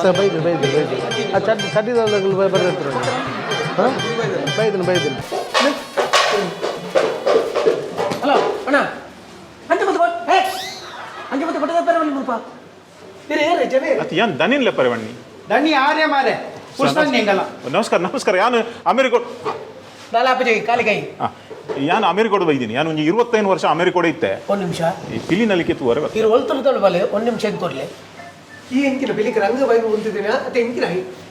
Sir ಬೈದು ಆ ಚಡ್ಡಿದಗಳು ಬರೆದಿರ್ತಾರೆ ಹಾಂ ಬೈದಿನ ಹಲೋ ಅಣ್ಣ ಅಂಚೆ ಮತ್ತೆ ಕೊಟ್ಟದ ಪರವಣ್ಣಿ ಮುಲ್ಪ ಅದು ಏನು ದನಿನ್ಲೆ ಪರವಣ್ಣಿ ದಣ್ಣಿ ಆರ್ಯ ಮಾರೆ ನಮಸ್ಕಾರ ಯಾನು ಅಮೆರಿಕ ಕಾಲಿಕೈ ಯಾನು ಅಮೆರಿಕೋಡ್ ಬೈದೀನಿ ನಾನು ಒಂದು 25 ವರ್ಷ ಅಮೆರಿಕೋಡ್ ಇತ್ತೆ ಒಂದು ನಿಮಿಷ ಈ ಪಿಲಿನಲ್ಲಿ ಕಿತ್ತುವರೆ ಇರು ಒಲ್ತಲು ಬಲೆ ಒಂದು ನಿಮಿಷ ಕೊಡ್ಲೆ ಈ ಎಂಕಿನ ಬಿಲಿಕ ರಂಗ ಬೈದು ಉಂತಿದ್ದೀನ ಅತ್ತೆ ಎಂಕಿನ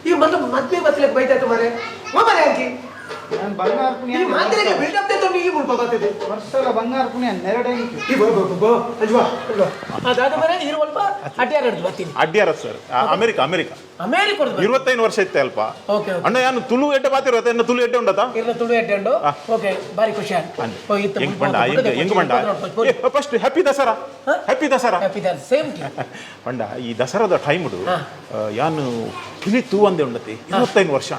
ಈ ಮದ್ವೆ ಬತ್ತಲಕ್ಕೆ ಬೈತಾಯ್ತು ಮಾರೆ ಮಾಮರೆ ಅಂಕಿ ನಾನು ಬಂಗಾರ ಪುಣ್ಯ ಮಾತಿಗೆ ಬಿಲ್ಡಪ್ ತೆತ್ತು ಈ ಮುಲ್ಪ ಬರ್ತದೆ ವರ್ಷಲ ಬಂಗಾರ ಪುಣ್ಯ ನೆರಡೆ ಈ ಬೋ ಅಜ್ವಾ ಅದಾದ ಮರೆ ಇರು ಸ್ವಲ್ಪ ಅಡ್ಯಾರ ಹಿಡಿದು ಬರ್ತೀನಿ ಅಡ್ಯಾರ ಸರ್ ಅಮೆರಿಕ 25 ವರ್ಷ ಇತ್ತೆ ಅಲ್ಪ ಅಣ್ಣ ಯಾನು ತುಳು ಎಡ್ಡೆ ಮಾತಿರೋತ್ತೆ ಎನ್ನ ತುಳು ಎಡ್ಡೆ ಉಂಡತಾ ಇರ್ನ ತುಳು ಎಡ್ಡೆ ಉಂಡು ಓಕೆ ಬಾರಿ ಖುಷಿ ಆಯ್ತು ಹೆಂಗ್ ಬಂಡ ಫಸ್ಟ್ ಹ್ಯಾಪಿ ದಸರಾ ಸೇಮ್ ಬಂಡ ಈ ದಸರಾದ ಟೈಮ್ ಯಾನು ಪಿಲಿ ತೂ ಅಂದೆ ಉಂಡತಿ 25 ವರ್ಷ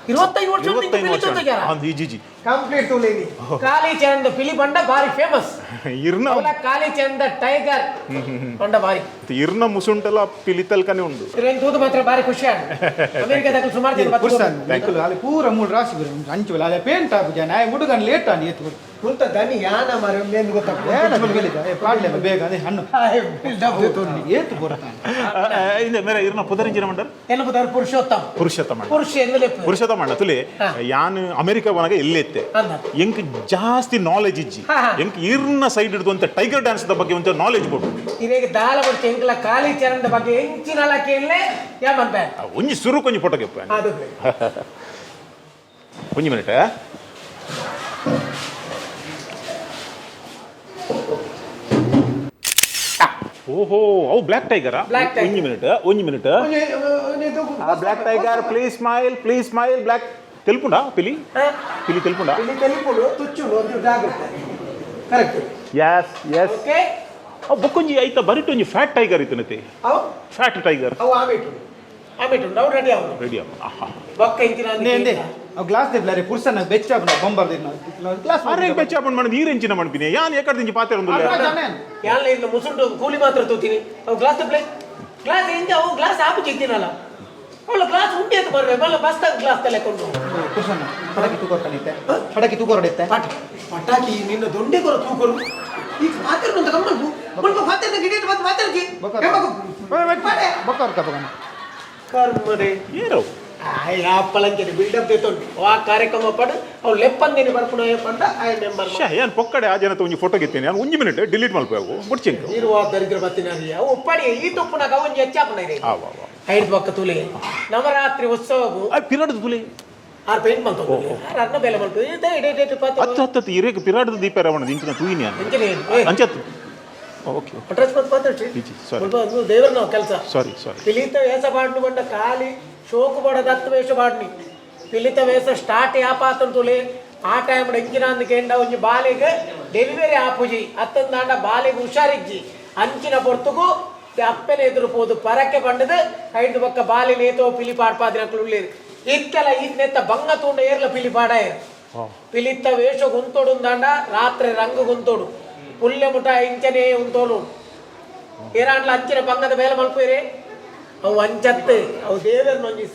25 ವರ್ಷ ಜಿ ಕಂಪ್ಲೀಟ್ ತುಲೇನಿ ಕಾಲಿ ಚಂದ ಪಿಲಿ ಬಂಡ ಬಾರಿ ಫೇಮಸ್ ಇರ್ನ ಕಾಲಿ ಚಂದ ಟೈಗರ್ ಬಂಡ ಬಾರಿ ಇರ್ನ ಮುಸುಂಟಲ್ಲ ಪಿಲಿ ತಲ್ಕನೆ ಉಂಡು ಇರೇನ್ ತೂದು ಮಾತ್ರ ಬಾರಿ ಖುಷಿ ಆಯ್ತು ಅಮೆರಿಕದಾಗ ಸುಮಾರು ಜನ ಬರ್ತಾರೆ ಅಲ್ಲಿ ಪೂರ ಮೂರು ರಾಶಿ ಬರ ಅಂಚು ಅಲ್ಲಿ ಪೇಂಟ್ ಆಪು ಜನ ಹುಡುಗನ ಲೇಟ್ ಆನಿ ಎತ್ತು ಕುಂತ ದನಿ ಯಾನ ಮಾರ ಏನು ಗೊತ್ತಾಗ್ತದೆ ಪಾಡ್ಲೆ ಬೇಗ ಅದೇ ಹಣ್ಣು ಏತು ಬರುತ್ತಾನೆ ಇಂದ ಮೇರೆ ಇರ್ನ ಪುದರಿಂಜಿನ ಮಂಡರ್ ಏನು ಪುದರ್ ಪುರುಷೋತ್ತಮ ಮಂಡ ತುಲಿ ಯಾನ್ ಅಮೆರಿಕ ವನಗ ಎಲ್ಲೆತ್ತೆ ಎಂಕ್ ಜಾಸ್ತಿ ನಾಲೆಜ್ ಇಜ್ಜಿ ಎಂಕ್ ಇರ್ನ ಸೈಡ್ ಹಿಡಿದು ಅಂತ ಟೈಗರ್ ಡ್ಯಾನ್ಸ್ ದ ಬಗ್ಗೆ ಒಂದು ನಾಲೆಜ್ ಬೋದು ಇರೇಗ ದಾಲ ಬರ್ತೆ ಎಂಕ್ಲ ಕಾಲಿ ಚರಣದ ಬಗ್ಗೆ ಎಂಚಿನಲ ಕೇಳಲೆ ಯಾಮಂತ ಒಂಜಿ ಸುರು ಕೊಂಜಿ ಫೋಟೋ ಕೆಪ್ಪ ಅದು ಒಂಜಿ ಮಿನಿಟ್ ಓಹೋ ಅವು ಬ್ಲ್ಯಾಕ್ ಟೈಗರಾ ಒಂಜಿ minute black tiger please smile black తెలుపుండా పిలి తెలుపుండా ಎಸ್ ಅವು ಬೊಕ್ಕೊಂಜಿ ಐತ ಬರಿಟ್ ಒಂಜಿ ಫ್ಯಾಟ್ ಟೈಗರ್ ಇತ್ತನತೆ ಫ್ಯಾಟ್ ಟೈಗರ್ ರೆಡಿ ಗ್ಲಾಸ್ ದೇಬ್ಲಾರೆ ಪುರ್ಸನ ಬೆಚ್ಚಾಪನ ಬೊಂಬರ್ ದಿನ ಗ್ಲಾಸ್ ಅರೆ ಬೆಚ್ಚಾಪನ ಮನ ನೀರೆಂಚಿನ ಮನ್ಪಿನಿ ಯಾನ್ ಏಕರ್ದಿಂಜಿ ಪಾತೆ ಒಂದಿಲ್ಲ ಯಾನ್ ಇಲ್ಲ ಮುಸುಂಟು ಕೂಲಿ ಮಾತ್ರ ತೋತೀನಿ ಅವು ಗ್ಲಾಸ್ ದೇಬ್ಲೆ ಗ್ಲಾಸ್ ಇಂದ ಅವು ಗ್ಲಾಸ್ ಆಪಿ ಚಿತ್ತಿನಲ್ಲ ಅವಳ ಗ್ಲಾಸ್ ಉಂಟೆ ಅಂತ ಬರ್ರೆ ಬಲ್ಲ ಬಸ್ತಾಗ ಗ್ಲಾಸ್ ತಲೆಕೊಂಡು ಪುರ್ಸನ ಪಟಾಕಿ ತೂಕೊರಡಿತ್ತೆ ಪಟಾಕಿ ನಿನ್ನ ದೊಂಡೆ ಕೊರ ತೂಕೊರು ಈಗ ಮಾತಾಡ್ನು ಅಂತ ಗಮ್ಮಲ್ಪು ಮುಲ್ಪ ಮಾತಾಡ್ನ ಗಿಡೇಟ್ ಮತ್ತೆ ಮಾತಾಡ್ಕಿ ಬಕ್ಕರ್ ಕಪಗನ ಕರ್ಮರೆ ಏರೋ ಆಪಳಂಕೆ ಬಿಲ್ಡಪ್ ದೇತೊಂಡು ಆ ಕಾರ್ಯಕ್ರಮ ಪಡು ಅವು ಲೆಪ್ಪಂದೇನೆ ಬರ್ಪುಣ ಪಂಡ ಐ ಮೆಂಬರ್ ಯಾನ್ ಪೊಕ್ಕಡೆ ಆ ಜನತ ಒಂಜಿ ಫೋಟೋ ಗೆತ್ತೇನೆ ನಾನು 1 ಮಿನಿಟ್ ಡಿಲೀಟ್ ಮಲ್ಪೇವು ಬುಡ್ಚಿಂಗ್ ಇರುವ ದರಿದ್ರ ಬತ್ತಿನಾರಿ ಅವು ಒಪ್ಪಡಿ ಈ ತುಪ್ಪುನಾಗ ಒಂಜಿ ಹೆಚ್ಚಾಪನ ಇದೆ ಐದು ಪಕ್ಕ ತುಲೆ ನವರಾತ್ರಿ ಉತ್ಸವವು ಪಿರಾಡದ ತುಲೆ ಆರ್ ಪೇಂಟ್ ಮಂತ ಅರ್ನ ಬೆಲೆ ಮಂತು ಇದೆ ಇಡೆ ಪತ್ತ ಹತ್ತು ಇರೇಕ ಪಿರಾಡದ ದೀಪ ರವಣ ಇಂಚಿನ ತೂಯಿನಿ ಅಂಚತ್ತು ಓಕೆ ಅಡ್ರೆಸ್ ಮತ್ತೆ ಮಾತಾಡ್ರಿ ಸ್ವಲ್ಪ ದೇವರ ನಾವು ಕೆಲಸ ಸಾರಿ ಪಿಲಿತ ವೇಷ ಬಾಡ್ನು ಬಂಡ ಖಾಲಿ ಶೋಕು ಬಡದ ಹತ್ತು ವೇಷ ಬಾಡ್ನಿ ಪಿಲಿತ ವೇಷ ಸ್ಟಾರ್ಟ್ ಯಾಪಾತನ್ ತುಲೆ ಆ ಟೈಮ್ ಎಂಚಿನ ಅಂದಕೆಂಡ ಒಂಜಿ ಬಾಲೆಗೆ ಡೆಲಿವರಿ ಆಪುಜಿ ಅತ್ತಂದಾಂಡ ಬಾಲೆಗೆ ಹುಷಾರಿಜ್ಜಿ ಅಂಚಿನ ಪೊರ್ತುಗು ಅಪ್ಪೆನ ಎದುರು ಪೋದು ಪರಕ್ಕೆ ಬಂಡದು ಐದು ಪಕ್ಕ ಬಾಲಿ ನೇತೋ ಪಿಲಿ ಪಾಡ್ಪಾದಿನ ಉಳ್ಳೇರು ಇತ್ತೆಲ್ಲ ಈತ್ನೆತ್ತ ಬಂಗ ತೂಂಡ ಏರ್ಲ ಪಿಲಿ ಪಾಡಾಯ ಪಿಲಿತ್ತ ವೇಷ ಗುಂತೋಡುಂದಾಂಡ ರಾತ್ರಿ ರಂಗು ಗುಂತೋಡು ಪುಲ್ಯ ಮುಟ ಇಂಚನೆ ಉಂತೋನು ಏರಾಂಡ್ಲ ಅಂಚಿನ ಬಂಗದ ಮೇಲೆ ಮಲ್ಪೇರೆ ಅವು ಅಂಚತ್ತು ಅವು ದೇವರನ್ನೊಂಜಿ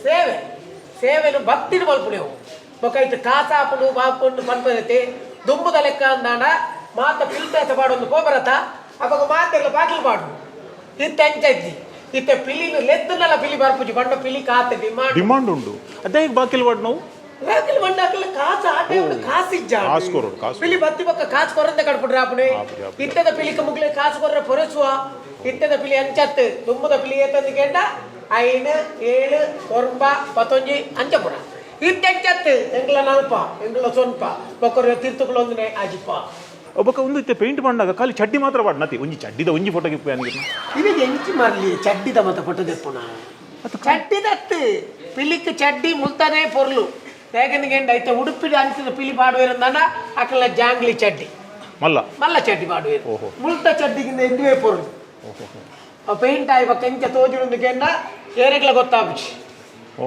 ಸೇವೆನು ಭಕ್ತಿನ ಮಲ್ಪುಣೆವು ಬೊಕೈತು ಕಾಸಾಪುಡು ಬಾಪುಂಡು ಪನ್ಪದತೆ ದುಂಬುದ ಲೆಕ್ಕ ಅಂದಾಂಡ ಮಾತ ಪಿಲ್ತಾತ ಪಾಡೊಂದು ಕೋಬರತ ಅವಾಗ ಮಾತೆಲ್ಲ ಬಾಗಿಲು ಪಾಡು ಇತ್ತ ಅಂಚಜ್ಜಿ ಇತ್ತ ಪಿಲಿನು ಲೆತ್ತನಲ್ಲ ಪಿಲಿ ಬರ್ಪುಜಿ ಬಂಡ ಪಿಲಿ ಕಾತೆ ಡಿಮಾಂಡ್ ಉಂಡು ಅದೇ ಬಾಕಿಲ್ ವಾಡ್ ನಾವು ರಾಕಿಲ್ ಮಂಡಾಕಲ್ಲ ಕಾಸು ಆಟೆ ಕಾಸಿಜ್ಜ ಪಿಲಿ ಬತ್ತಿ ಪಕ್ಕ ಕಾಸು ಕೊರಂದೆ ಕಡ್ಬಿಡ್ರಿ ಆಪಣೆ ಇತ್ತದ ಪಿಲಿಕ ಮುಗ್ಲೆ ಕಾಸು ಕೊರ್ರೆ ಪೊರೆಸುವ ಇತ್ತದ ಪಿಲಿ ಅಂಚತ್ತು ತುಂಬದ ಪಿಲಿ ಏತಂದು ಕೇಂಡ 5 7 9 11 ಅಂಚಪುರ ಇತ್ತಂಚತ್ತು ಎಂಗ್ಲ ನಲ್ಪ ಎಂಗ್ಲ ಸೊನ್ಪ ಬೊಕ್ಕರ ತೀರ್ಥಗಳೊಂದಿನ ಆಜಿಪ್ಪ ಒಬ್ಬಕ ಒಂದು ಇತ್ತೆ ಪೇಂಟ್ ಮಾಡಾಗ ಖಾಲಿ ಚಡ್ಡಿ ಮಾತ್ರ ಬಾಡ್ನತಿ ಒಂಜಿ ಚಡ್ಡಿದ ಒಂಜಿ ಫೋಟೋ ಗಿಪ್ಪ ನನಗೆ ಇನಿಗೆ ಎಂಚಿ ಮಾರ್ಲಿ ಚಡ್ಡಿದ ಮತ್ತೆ ಫೋಟೋ ದೆಪ್ಪುನ ಚಡ್ಡಿದತ್ತು ಪಿಲಿಕ್ ಚಡ್ಡಿ ಮುಲ್ತಾನೆ ಪೊರ್ಲು ಹೇಗೆಂಡ ಐತೆ ಉಡುಪಿದ ಅಂಚಿನ ಪಿಲಿ ಪಾಡುವೇರಂದಾಂಡ ಅಕಲ ಜಾಂಗ್ಲಿ ಚಡ್ಡಿ ಮಲ್ಲ ಚಡ್ಡಿ ಪಾಡುವೇರು ಮುಲ್ತ ಚಡ್ಡಿಗಿಂದ ಎಂದುವೇ ಪೊರ್ಲು ಪೇಂಟ್ ಆಯ್ಬ ಕೆಂಚ ತೋಜುಂದು ಕೆಂಡ ಏರೆಗ್ಲ ಗೊತ್ತಾಗ್ಬಿಚ್ಚಿ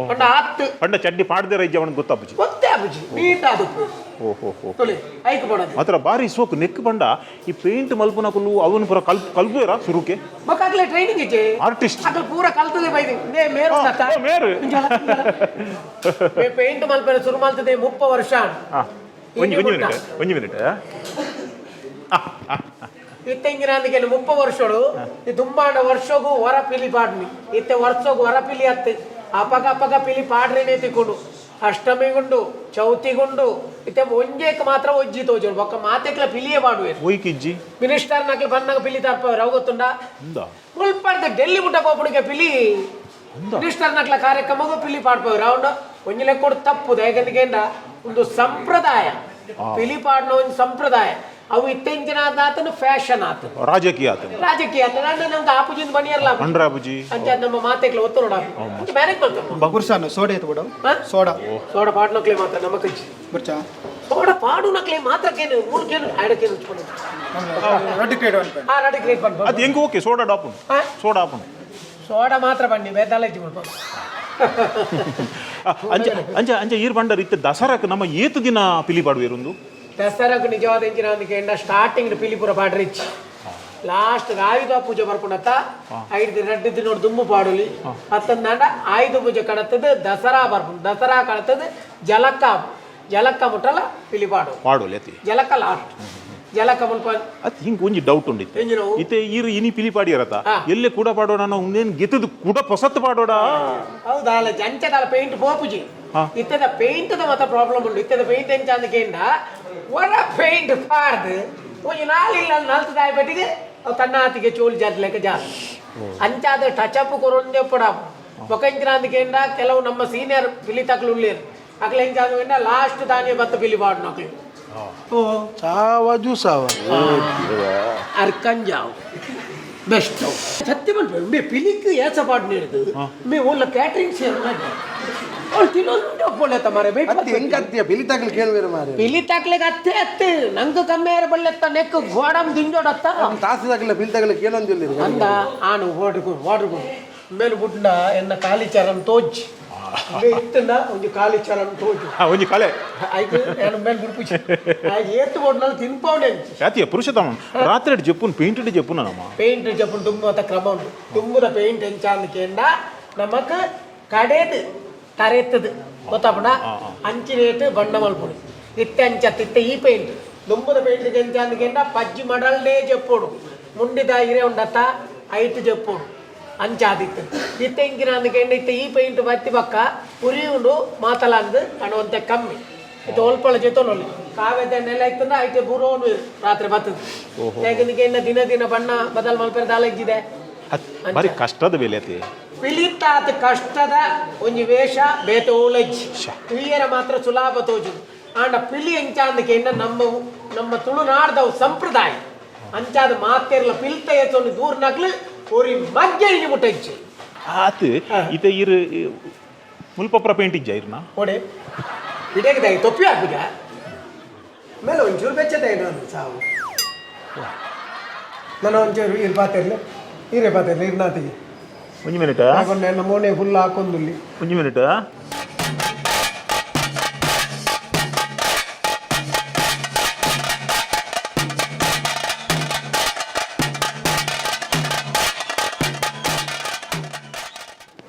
ಪಂಡ ಆತ್ತು ಪಂಡ ಚಡ್ಡಿ ಪಾಡ್ದೆ ರೈಜ ಅವನಿಗೆ ಗೊತ್ತಾಪುಜಿ ಗೊತ್ತೇ ಅಪ್ಪುಜಿ ನೀಟ್ ಅದಕ್ಕೆ ಓಹೋ ತೊಲೆ ಐಕ್ ಪಡೋದು ಮಾತ್ರ ಬಾರಿ ಸೋಕು ನೆಕ್ ಪಂಡ ಈ ಪೇಂಟ್ ಮಲ್ಪನ ಕುಲ್ಲು ಅವನು ಪುರ ಕಲ್ಪುಯರ ಸುರುಕೆ ಮಕ್ಕಳೇ ಟ್ರೈನಿಂಗ್ ಇಚ್ಚೆ ಆರ್ಟಿಸ್ಟ್ ಅಕಲ್ ಪೂರ ಕಲ್ತದೆ ಬೈದಿ ನೇ ಮೇರು ನತ್ತ ಮೇರು ಪೇಂಟ್ ಮಲ್ಪನ ಶುರು ಮಾಡ್ತದೆ 30 ವರ್ಷ ಒಂಜಿ ಮಿನಿಟ್ ಇತ್ತೆಂಗಿನ 30 ವರ್ಷಡು ಈ ದುಂಬಾಂಡ ವರ್ಷಗೂ ಹೊರ ಪಿಲಿ ಪಾಡ್ನಿ ಇತ್ತೆ ವರ್ಷಗೂ ಹೊರ ಪಿಲಿ ಹತ್ತು ಅಪಗ ಪಿಲಿ ಪಾಡ್ರೇನೆ ತಿಕ್ಕೊಂಡು ಅಷ್ಟಮಿಗುಂಡು ಚೌತಿಗುಂಡು ಇತ್ತೆ ಒಂಜೇಕ್ ಮಾತ್ರ ಒಜ್ಜಿ ತೋಜೋಡು ಬೊಕ್ಕ ಮಾತೆಕ್ಲ ಪಿಲಿಯೇ ಪಾಡುವೆ ಒಯ್ಕಿಜ್ಜಿ ಮಿನಿಸ್ಟರ್ ನಕ್ಲು ಬಂದಾಗ ಪಿಲಿ ತರ್ಪವ್ರು ಅವು ಗೊತ್ತುಂಡ ಮುಲ್ಪರ್ದ ಡೆಲ್ಲಿ ಮುಟ್ಟ ಹೋಗ್ಬಿಡಿಗೆ ಪಿಲಿ ಮಿನಿಸ್ಟರ್ ನಕ್ಲ ಕಾರ್ಯಕ್ರಮಗೂ ಪಿಲಿ ಪಾಡ್ಪವ್ರು ಅವನು ಒಂಜಿ ಲೆಕ್ಕೊಡು ತಪ್ಪುದು ಯಾಕಂದ್ರೆ ಒಂದು ಸಂಪ್ರದಾಯ ಪಿಲಿ ಪಾಡ್ನ ಒಂದು ಸಂಪ್ರದಾಯ ಅವು ಇತ್ತೆಂಚಿನ ಆತನು ಫ್ಯಾಷನ್ ಆತ ರಾಜಕೀಯ ಆತ ನಮ್ಗೆ ಆಪುಜಿಂದ ಬನಿಯರ್ಲ ಅಂಡ್ರಾಬುಜಿ ಅಂಚ ನಮ್ಮ ಮಾತೆಗ್ಲ ಒತ್ತು ನೋಡ ಮ್ಯಾನೇಜ್ ಮಾಡ್ತಾರೆ ಬಗುರ್ಸಾನು ಸೋಡಾ ಎತ್ತು ಬಿಡು ಸೋಡಾ ಪಾಡು ನಕ್ಲೆ ಮಾತ್ರ ನಮ್ಮ ಕಜ್ಜಿ ಬರ್ಚಾ ಸೋಡಾ ಪಾಡು ನಕ್ಲೆ ಮಾತ್ರ ಕೇನು ಮೂಳ್ಕೇನು ಆಡಕೇನು ಉಚ್ಕೊಂಡು ರೆಡ್ ಕ್ರೇಟ್ ರೆಡಿ ಗ್ರೇಟ್ ಬಂದು ಅದು ಹೆಂಗೆ ಓಕೆ ಸೋಡಾ ಡಾಪುನ್ ಸೋಡಾ ಮಾತ್ರ ಬನ್ನಿ ಬೇತಾಲ ಇಜ್ಜಿ ಬಿಡ್ಬೋದು ಅಂಚ ಈರ್ ಬಂಡರ್ ಇತ್ತೆ ದಸರಾಕ್ ನಮ್ಮ ಏತು ದಿನ ಪಿಲಿ ಪಾಡುವೇರೊಂದು ದಸರಾకు నిజవాద ఎంచిన అందుకేండ స్టార్టింగ్ పిలిపుర పాడరిచ్చి లాస్ట్ ఆయుಧ ಪೂಜೆ ಬರ್ಕೊಂಡತ್ತ 5 ದಿನ 2 ದಿನ ದುಮ್ಮು ಪಾಡುಲಿ ಅತ್ತಂದಾಂಡ ಆಯುಧ ಪೂಜೆ ಕಡತದ ದಸರಾ ಬರ್ಕೊಂಡು ದಸರಾ ಕಡತದ ಜಲಕ್ಕ ಮುಟ್ಟಲ್ಲ ಪಿಲಿ ಪಾಡು ಜಲಕ್ಕ ಲಾಸ್ಟ್ ಜಲಕ್ಕ ಮುಲ್ಪ ಅತ್ ಹಿಂಗ್ ಒಂಜಿ ಡೌಟ್ ಉಂಡಿತ್ತೆ ಇತ್ತೆ ಈರು ಇನಿ ಪಿಲಿ ಪಾಡಿಯರತ ಎಲ್ಲೆ ಕೂಡ ಪಾಡೋಣ ನಾವು ಒಂದೇನ್ ಗೆತದು ಕೂಡ ಪೊಸತ್ ಪಾಡೋಡ ಹೌದಾ ಅಲ್ಲ ಜಂಚದಾಲ ಪೇಂಟ್ ಪೋಪುಜಿ ಇತ್ತದ ಪೇಂಟ್ ಮಾತ್ರ ಪ್ರಾಬ್ಲಮ್ ಉಂಟು ಇತ್ತದ ಪೇಂಟ್ ಎಂಚ ಅಂದಕೇಂಡ ಒರ ಪೇಂಟ್ ಪಾಡ್ದು ಒಂಜಿ ನಾಲಿಲ್ಲ ನಲ್ತದಾಯ ಪೆಟ್ಟಿಗೆ ತನ್ನಾತಿಗೆ ಚೋಲ್ ಜಾತ್ಲೆಕ್ಕ ಜಾಸ್ತಿ ಅಂಚಾದ ಟಚ್ ಅಪ್ ಕೊರೊಂದೆ ಪಡ ಬೊಕಂಚಿನ ಅಂದಕೇಂಡ ಕೆಲವು ನಮ್ಮ ಸೀನಿಯರ್ ಪಿಲಿ ತಕ್ಲು ಉಳ್ಳೇರು ಅಕ್ಲ ಎಂಚ ಅಂದಕೇಂಡ ಲಾಸ್ಟ್ ತಾನೇ ಬತ್ತ ಪಿಲಿ ಪಾಡು ನಕ್ಲು ಅರ್ಕಂಜಾವ್ ಬೆಸ್ಟ್ ಸತ್ಯ ಬಂದ್ಬಿಡು ಮೇ ಪಿಲಿಕ್ ಏಸ ಪಾಡು ನೀಡಿದ್ದು ಮೇ ಒಳ್ಳೆ ಕ್ಯಾಟ್ರಿಂಗ್ ಸೇರ್ ಪಿಲಿ ತಾಕ್ಲಿಗೆ ಅತ್ತೆ ನಂಗೆ ಕಮ್ಮಿಯಾರ ಬಳ್ಳೆತ್ತ ನೆಕ್ ಗೋಡಮ್ ದಿಂಜೋಡತ್ತ ತಾಸಿ ತಾಕಲಿಲ್ಲ ಪಿಲಿ ತಾಕಲಿಕ್ಕೆ ಏನೊಂದಿಲ್ಲ ಅಂದ ಆನು ವಾಟರ್ಗೂ ಮೇಲೆ ಬುಡ್ಡ ಎನ್ನ ಕಾಲಿ ಚರನ್ ತೋಜ್ ಇತ್ತಂದ ಒಂದು ಕಾಲಿ ಚರನ್ ತೋಜ್ ಒಂಜಿ ಕಲೆ ಆಯ್ತು ನಾನು ಮೇಲೆ ಬಿಡ್ಪುಚ್ಚಿ ಏತ್ತು ಬೋಡ್ನಲ್ಲಿ ತಿನ್ಪೌಂಡೆ ಯಾತಿಯ ಪುರುಷೋತ್ತಮ ರಾತ್ರಿ ಜಪ್ಪುನ್ ಪೇಂಟ್ ಜಪ್ಪುನ ನಮ್ಮ ಪೇಂಟ್ ಜಪ್ಪುನ್ ತುಂಬದ ಕ್ರಮ ಉಂಟು ತುಂಬದ ಪೇಂಟ್ ಎಂಚಾಂದಕ್ಕೆಂಡ ನಮಕ್ ಕಡೆದು ತರೆತ್ತದು ಗೊತ್ತಾಪಣ ಅಂಚಿನೇಟ್ ಬಣ್ಣ ಮಲ್ಪುಡು ಇತ್ತೆ ಅಂಚತ್ತಿತ್ತೆ ಈ ಪೇಂಟ್ ದುಂಬದ ಪೇಂಟ್ಗೆ ಎಂಚಾಂದಕ್ಕೆಂಡ ಪಜ್ಜಿ ಮಡಲ್ನೇ ಜಪ್ಪೋಡು ಮುಂಡಿದ ಹಿರೇ ಉಂಡತ್ತ ಐಟ್ ಜಪ್ಪೋಡು ಅಂಚಾದಿತ್ತು ಇತ್ತೆ ಇಂಕಿನ ಅಂದಕೆಂಡ ಇತ್ತೆ ಈ ಪೇಂಟ್ ಬತ್ತಿ ಪಕ್ಕ ಉರಿಯುಂಡು ಮಾತಲಾಂದು ಕಣವಂತೆ ಕಮ್ಮಿ ಇದು ಒಲ್ಪಳ ಜೊತೆನೊಲ್ಲಿ ಕಾವ್ಯದ ನೆಲ ಇತ್ತಂದ್ರೆ ಐತೆ ಬೂರೋನು ರಾತ್ರಿ ಬರ್ತದೆ ಯಾಕಂದ್ರೆ ದಿನ ಬಣ್ಣ ಬದಲ್ ಮಲ್ಪೆರ ದಾಲ ಇದ್ದಿದೆ ಬಾರಿ ಕಷ್ಟದ ಬೆಲೆ ಪಿಲಿತಾತ ಕಷ್ಟದ ಒಂಜಿ ವೇಷ ಬೇತ ಓಲಜ್ಜಿ ಕ್ಲಿಯರ ಮಾತ್ರ ಸುಲಭ ತೋಜುದು ಆಂಡ ಪಿಲಿ ಎಂಚಾಂದಕೆಂಡ ನಮ್ಮ ತುಳುನಾಡ್ದವು ಸಂಪ್ರದಾಯ ಅಂಚಾದ ಮಾತೆರ್ಲ ಪಿಲ್ತ ಏತೊಂದು ದೂರ ನಕ್ಲು ಒರಿ ಮಗ್ಗೆ ಇನಿ ಮುಟ್ಟಜ್ಜಿ ಆತು ಇತ ಇರು ಮುಲ್ಪಪ್ರ ಪೇಂಟ್ ಇಜ್ಜ ಇರ್ನ ಓಡೆ ಬಿಡೇಗದಾಗಿ ತೊಪ್ಪಿ ಹಾಕುದ ಮೇಲೆ ಒಂಚೂರು ಬೆಚ್ಚದ ನಾನು ಸಾವು ನಾನು ಒಂಚೂರು ಹಿರೇ ಪಾತಿರ್ಲಿ ಇರ್ನಾತಿಗೆ ಒಂಜಿ ಮಿನಿಟ್ ನನ್ನ ಮೋನೆ ಫುಲ್ ಹಾಕೊಂದುಲ್ಲಿ ಒಂಜಿ ಮಿನಿಟ್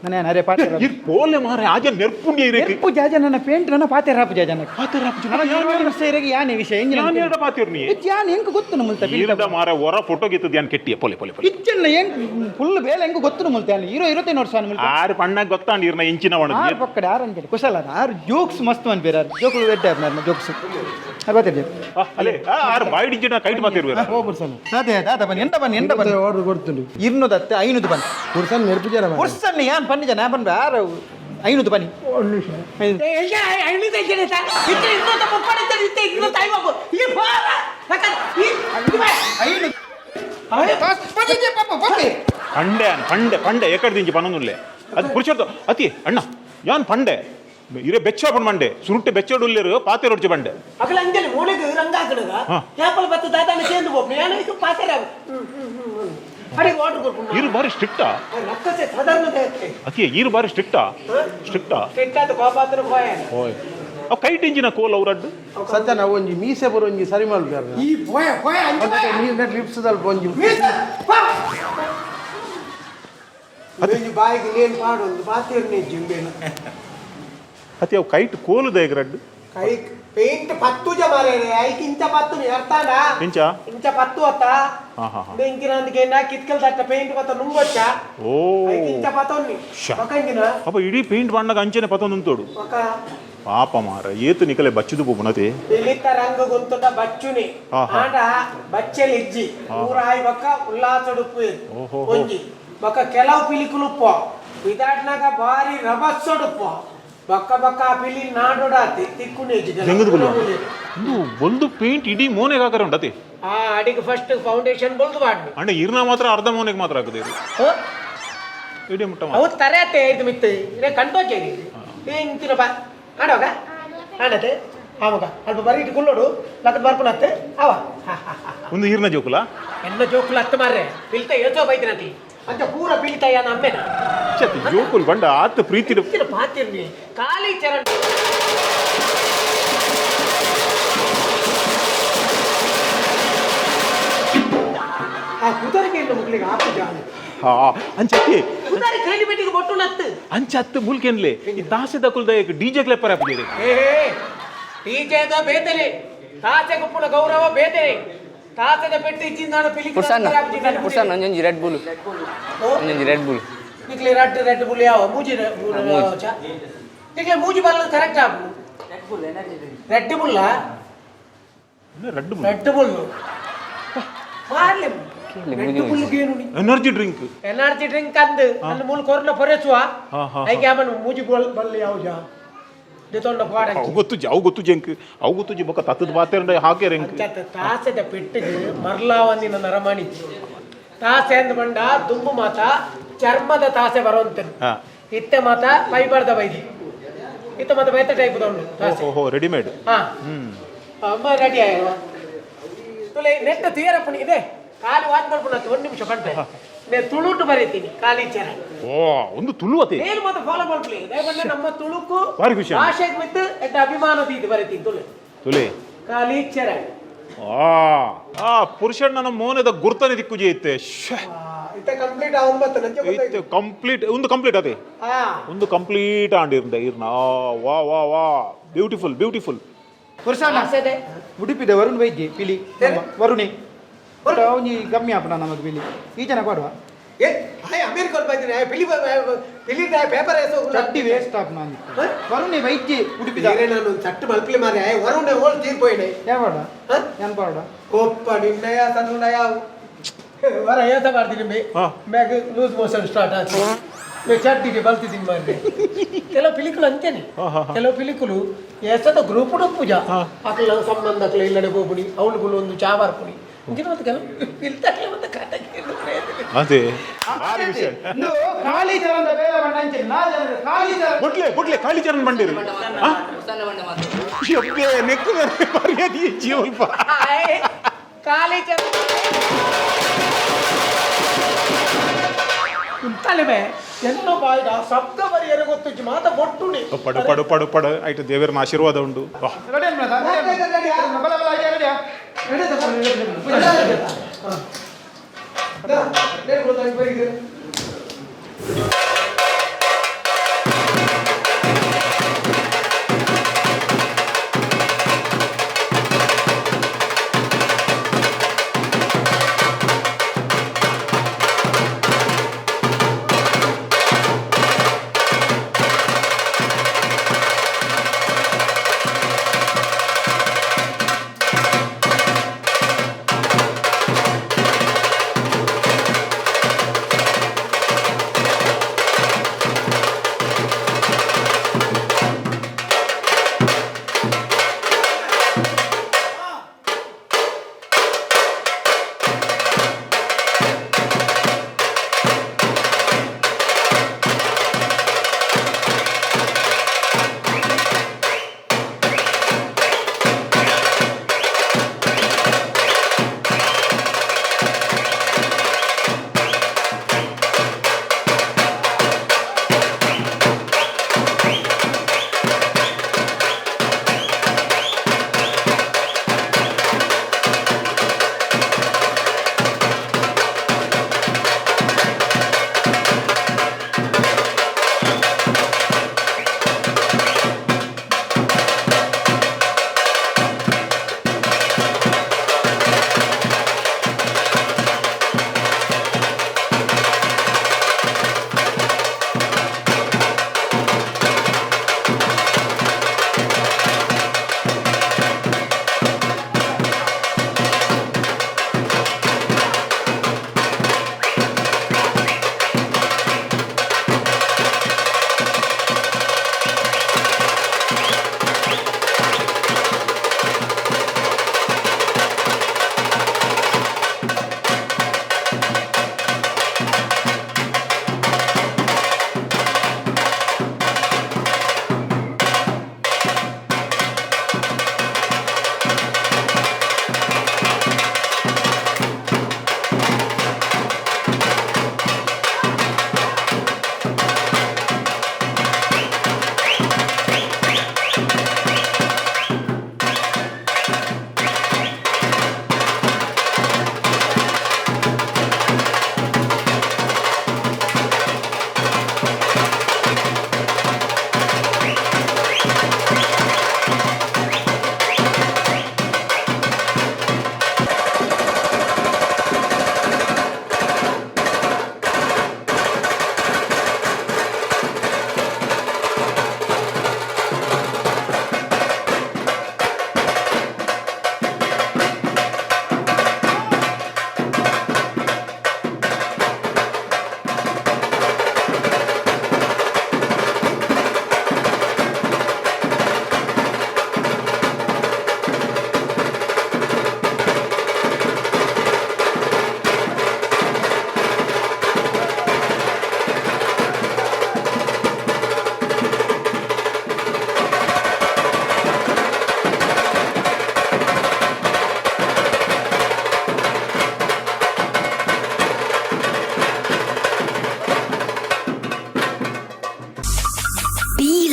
ನನ್ನೇ ನರೆ ಪಾತೆ ಇರ್ ಪೋಲೆ ಮಾರೆ ಆಜ ನೆರ್ಪುಂಡಿ ಇರೇಕಿ ನೆರ್ಪು ಜಾಜ ನನ್ನ ಪೇಂಟ್ ನನ್ನ ಪಾತೆ ರಾಪು ಜಾಜ ನನ್ನ ಪಾತೆ ರಾಪು ನನ್ನ ಯಾರು ಸೇರಿಗೆ ಯಾನೆ ವಿಷಯ ಎಂಜಿನ ನಾನು ಎರಡ ಪಾತಿರ್ನಿ ಯಾನೆ ಹೆಂಗೆ ಗೊತ್ತು ನಮ್ಮಲ್ತ ಇರ್ದ ಮಾರೆ ಹೊರ ಫೋಟೋ ಗಿತ್ತದ ಯಾನ್ ಕೆಟ್ಟಿಯ ಪೋಲೆ ಇಚ್ಚನ್ನ ಹೆಂಗೆ ಫುಲ್ ಬೇಲೆ ಹೆಂಗೆ ಗೊತ್ತು ನಮ್ಮಲ್ತ ಯಾನೆ 25 ವರ್ಷ ನಮ್ಮಲ್ತ ಆರು ಪಣ್ಣಾಗ ಗೊತ್ತಾಂಡ್ ಇರ್ನ ಇಂಚಿನ ಒಣ ಆರು ಪಕ್ಕಡೆ ಆರು ಅಂಜಲಿ ಕುಶಲ ಆರು ಜೋಕ್ಸ್ ಮಸ್ತ್ ಮನ್ ಬೇರೆ ಜೋಕ್ಲು ವೆಡ್ಡೆ ನನ್ನ ಜೋಕ್ಸ್ ಬಾತೆ ಅಲೆ ಆರು ಬಾಯಿ ಡಿಂಜಿನ ಕೈಟ್ ಮಾತಿರ್ವೇರ ಹೋಗ್ಬಿಡು ಸರ್ ಅದೇ ದಾದ ಬನ್ನಿ ಎಂಡ ಬನ್ನಿ ಆರ್ಡರ್ ಕೊಡ್ತೀನಿ 200 500 ಬನ್ನಿ ಪುರ್ಸನ್ ನೆರ್ಪಿಜಾರ ಪುರ್ಸನ್ ಯಾನ್ ಪನ್ನಿ ಜನ ಬನ್ನಿ ಯಾರು 500 ಬನ್ನಿ పండే ఎక్కడి నుంచి పనుందులే అది పురుషోత్తం అతి అಣ್ಣ ಯಾನ್ ಪಂಡೆ ಇರೇ ಬೆಚ್ಚಾಪನ್ ಮಂಡೆ ಸುರುಟ್ಟೆ ಬೆಚ್ಚೋಡುಲ್ಲೇರು ಪಾತೆ ರೊಡ್ಚೆ ಬಂಡೆ ಅಕಲ ಅಂಜಲಿ ಮೂಳೆಗೆ ರಂಗ ಹಾಕಣಗ ಯಾಪಲ್ ಬತ್ತ ದಾದಾನ ಸೇಂದು ಹೋಗ್ನಿ ಯಾನ ಇದು ಪಾತೆ ರಾವ ಅಡಿಗೆ ವಾಟರ್ ಕೊಡ್ಕೊಂಡು ಇರು ಬಾರಿ ಸ್ಟ್ರಿಕ್ಟಾ ನಕ್ಕಸೆ ಸಾಧಾರಣತೆ ಅತಿ ಇರು ಬಾರಿ ಸ್ಟ್ರಿಕ್ಟಾ ಕೆಟ್ಟಾದ ಕೋಪಾತ್ರ ಭಯ ಓಯ್ ಅವ್ ಕೈಟ್ ಇಂಜಿನ ಕೋಲ್ ಅವ್ರಡ್ಡು ಸತ್ಯ ನಾವು ಒಂಜಿ ಮೀಸೆ ಬರೋ ಒಂಜಿ ಸರಿ ಮಾಡ್ಬೇಡ ಈ ಭಯ ಭಯ ನೀರ್ ಲಿಪ್ಸ್ ದಲ್ಪ ಒಂಜಿ ಅದೊಂದು ಬಾಯಿಗೆ ನೇನು ಪಾಡೊಂದು ಬಾತಿರ್ನೇ ಜಿಂಬೇನು ಅತಿ ಅವ್ ಕೈಟ್ ಕೋಲು ದೇಗ್ರಡ್ಡು ಕೈ ಪೇಂಟ್ ಪತ್ತು ಜಮಾರೆ ಐಕ್ ಇಂಚ ಪತ್ತು ಅರ್ಥಾನ ಇಂಚ ಇಂಚ ಪತ್ತು ಅತ್ತ ಬೆಂಕಿನಂದಿಗೆ ಕಿತ್ಕಲ್ ತಟ್ಟ ಪೇಂಟ್ ಪತ್ತ ನುಂಗೊಚ್ಚ ಓ ಐಕ್ ಇಂಚ ಪತ್ತೊನ್ನಿ ಪಕ್ಕಂಗಿನ ಅಪ್ಪ ಇಡೀ ಪೇಂಟ್ ಬಣ್ಣಗ ಅಂಚನೆ ಪತ್ತೊಂದುಂತೋಡು ಪಕ್ಕ ಪಾಪ ಮಾರ ಏತು ನಿಕಲೆ ಬಚ್ಚಿದು ಪೋಪುನತಿ పిలిత రంగు గుంతుట బచ్చుని ఆట బచ్చెలిజ్జి ఊరాయి బక్క ఉల్లాసడుపు కొంజి బక్క కెలవు పిలికులుప్ప విదాట్నాక భారీ రభస్సడుపు ಬಕ್ಕ ಬಕ್ಕ ಪಿಲಿ ನಾಡೋಡ ತಿಕ್ಕುನೇಜಿ ಇದು ಒಂದು ಪೇಂಟ್ ಇಡೀ ಮೋನೆಗೆ ಹಾಕರೆ ಉಂಟತಿ ಅಡಿಗೆ ಫಸ್ಟ್ ಫೌಂಡೇಶನ್ ಬಲ್ದು ಮಾಡಿ ಅಂಡೆ ಇರ್ನ ಮಾತ್ರ ಅರ್ಧ ಮೋನೆಗೆ ಮಾತ್ರ ಹಾಕದೆ ಇಡೀ ಮುಟ್ಟ ಅವು ತರತೆ ಇದು ಮಿತ್ತು ಇರೇ ಕಂಟೋಚೇರಿ ಇಂತಿನ ಬಾ ಆಡೋಗ ಆಡತೆ ಆವಾಗ ಅಲ್ಪ ಬರೀ ಇಟ್ಕೊಳ್ಳೋಡು ಲಕ್ಕ ಬರ್ಪುನತ್ತೆ ಅವ ಒಂದು ಈರ್ನ ಜೋಕುಲ ಎನ್ನ ಜೋಕುಲ ಹತ್ತು ಮಾರ್ರೆ ಪಿಲ್ತ ಏಚೋ ಬೈತಿನತಿ ಅಂತ ಪೂರ ಪಿಲಿತಾಯ ನಮ್ಮೆನ ಚತ್ ಜೋಕುಲ್ ಬಂಡ ಆತ ಪ್ರೀತಿ ಪಾತಿರ್ನಿ ಖಾಲಿ ಚರಣ್ ಆ ಕುದರಿಗೆ ಇನ್ನು ಮುಗ್ಲಿಗೆ ಆಪು ಜಾಲ ಅಂಚತ್ತಿ ಕುದರಿ ಕೈಲಿ ಬೆಟ್ಟಿಗೆ ಬೊಟ್ಟು ನತ್ತು ಅಂಚತ್ತು ಮುಲ್ಕೆನ್ಲೆ ಈ ತಾಸೆ ದಕುಲ್ದ ಡಿಜೆ ಕ್ಲೆಪ್ಪರ್ ಹಾಪಿದೆ ಏ ಡಿಜೆದ ಬೇತನೆ ತಾಸೆ ಗುಪ್ಪುನ ಗೌರವ ಬೇತನೆ ತಾಸದ ಪೆಟ್ಟಿ ಇಚ್ಚಿಂದಾನ ಪಿಲಿಕ್ಕೆ ಪುರ್ಸನ್ ಒಂಜೊಂಜಿ ರೆಡ್ ಬುಲ್ ಒಂಜೊಂಜಿ ರೆಡ್ ಬುಲ್ ನಿಕ್ಲೆ ರೆಡ್ ಬುಲ್ ಯಾವ ಮೂಜಿ ನಿಕ್ಲೆ ಮೂಜಿ ಬಲ್ಲ ಕರೆಕ್ಟ್ ಆಪು ರೆಡ್ ಬುಲ್ಲ ರೆಡ್ ಬುಲ್ ಮಾರ್ಲೆ ರೆಡ್ ಬುಲ್ ಗೇನು ಎನರ್ಜಿ ಡ್ರಿಂಕ್ ಅಂದು ನನ್ನ ಮೂಲ ಕೊರ್ನ ಪೊರೆಸುವ ಐಕೆ ಆಮನ್ ಮೂಜಿ ಬಲ್ಲ ಯಾವ ಜಾ ಅವು ಗೊತ್ತು ಜಂಕ್ ಅವು ಗೊತ್ತು ಜಿ ಬೊಕ್ಕ ತತ್ತದ ಬಾತೆರಂಡ ಹಾಕೆ ರೆಂಕ್ ತಾಸೆದ ಪೆಟ್ಟಿಗೆ ಮರ್ಲಾವಂದಿನ ನರಮಣಿ ತಾಸೆ ಅಂದ ಬಂಡ ದುಂಬು ಮಾತ ಚರ್ಮದ ತಾಸೆ ಬರುವಂತೆ ಇತ್ತೆ ಮಾತ ಫೈಬರ್ದ ಬೈದಿ ಇತ್ತ ಮಾತ ಬೈತ ಟೈಪ್ ಉಂಟು ತಾಸೆ ಓಹೋ ರೆಡಿಮೇಡ್ ಹಾ ಅಮ್ಮ ರೆಡಿ ಆಯ್ತು ತುಲೆ ನೆಟ್ಟ ತೀರಪ್ಪನಿ ಇದೆ ಕಾಲು ವಾದ್ ಮಾಡ್ಕೊಂಡು ಒಂದು ನಿಮಿಷ ಕಂಡ್ರೆ నేను ತುಳುಟು ಬರೀತೀನಿ ಖಾಲಿ ಚರ ಓ ಒಂದು ತುಳುವತೆ ಏನು ಮತ್ತೆ ಫಾಲೋ ಮಾಡ್ಲಿ ದಯವಿಟ್ಟು ನಮ್ಮ ತುಳುಕು ಬಾರಿ ಖುಷಿ ಭಾಷೆಗೆ ಮಿತ್ತು ಎಡ್ಡ ಅಭಿಮಾನ ತೀದು ಬರೀತೀನಿ ತುಳು ಖಾಲಿ ಚರ ಆ ಪುರುಷಣ್ಣನ ಮೋನದ ಗುರ್ತನೆ ದಿಕ್ಕುಜಿ ಐತೆ ಇತ್ತ ಕಂಪ್ಲೀಟ್ ಅವನ್ ಮತ್ತೆ ನಂಗೆ ಕಂಪ್ಲೀಟ್ ಒಂದು ಕಂಪ್ಲೀಟ್ ಅದೇ ಒಂದು ಕಂಪ್ಲೀಟ್ ಆಂಡಿರ್ಂದ ಇರ್ನ ವಾ ವಾ ವಾ ಬ್ಯೂಟಿಫುಲ್ ಬ್ಯೂಟಿಫುಲ್ ಪುರುಷಣ್ಣ ಉಡುಪಿದ ವರುಣ್ ವೈದ್ಯ ಪಿಲಿ ವರುಣಿ ಒಂಜಿ ಕಮ್ಮಿ ಆಪಣ ನಮಗೆ ಪಿಲಿ ಈಚನೆ ಕೊಡುವ ಏ ಹಾಯ್ ಅಮೇರಿಕನ್ ಬೈದಿನಿ ಪಿಲಿ ಪಿಲಿ ಪೇಪರ್ ಏಸೋ ಚಟ್ಟಿ ವೇಸ್ಟ್ ಆಪ್ ನಾನು ವರುಣಿ ವೈದ್ಯ ಉಡುಪಿದ ಬೇರೆ ನಾನು ಚಟ್ಟು ಮಲ್ಪಲಿ ಮಾರೆ ವರುಣ್ ಹೋಲ್ ತೀರ್ಪೋಯ್ನೆ ಯಾವಾಡ ಏನ್ ಪಾಡ ಕೋಪ್ಪ ನಿನ್ನಯ ಸನ್ನುನಯ ವರ ಏತ ಮಾಡ್ತೀನಿ ಮ್ಯಾಗ ಲೂಸ್ ಮೋಷನ್ ಸ್ಟಾರ್ಟ್ ಆಯ್ತು ನೀವು ಚಟ್ಟಿಗೆ ಬಲ್ತಿದ್ದೀನಿ ಮಾರ್ರೆ ಕೆಲವು ಪಿಲಿಕುಲು ಅಂತೇನೆ ಕೆಲವು ಪಿಲಿಕುಲು ಎಸದ ಗ್ರೂಪ್ ಪೂಜಾ ಅಕ್ಲ ಸಂಬಂಧ ಅಕ್ಲ ಇಲ್ಲಡೆ ಹೋಗ್ಬಿಡಿ ಅವಳುಗಳು ಒಂದು ಚಾ ಬಾರ್ಪುಡಿ ಅದೇ ಖಾಲಿ ಚರಂದ ಬೇರೆ ಬಂಡಂಚೆ ಬುಟ್ಲೆ ಖಾಲಿ ಚರನ್ ಬಂದಿರಿ ನೆಕ್ಕು ಮರ್ಯಾದಿ ಜೀವಲ್ಪ ಖಾಲಿ ತಲೆಮೆ ಎನ್ನೋ ಬಾಯ್ದ ಶಬ್ದ ಬರಿಯರೆ ಗೊತ್ತು ಮಾತ ಬೊಟ್ಟುನಿ ಪಡು ಪಡು ಪಡು ಪಡು ಆಯ್ತು ದೇವರ ಆಶೀರ್ವಾದ ಉಂಟು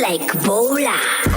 like Bolar.